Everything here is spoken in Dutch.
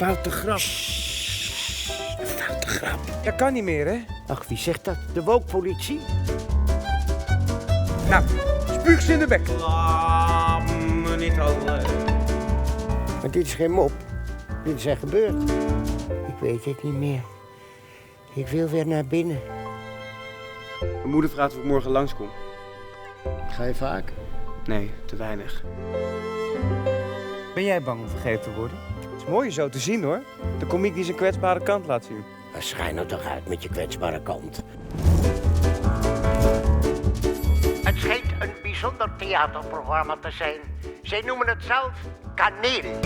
foute grap. Een foute grap. Dat kan niet meer, hè? Ach, wie zegt dat? De woke-politie? Nou, spuug ze in de bek. Laat me niet al. Maar dit is geen mop. Dit is echt gebeurd. Ik weet het niet meer. Ik wil weer naar binnen. Mijn moeder vraagt of ik morgen langskom. Ga je vaak? Nee, te weinig. Ben jij bang om vergeten te worden? Het is mooi je zo te zien, hoor. De komiek die zijn kwetsbare kant laat zien. Schijn nou toch uit met je kwetsbare kant. Het schijnt een bijzonder theaterprogramma te zijn. Zij noemen het zelf Kaneel.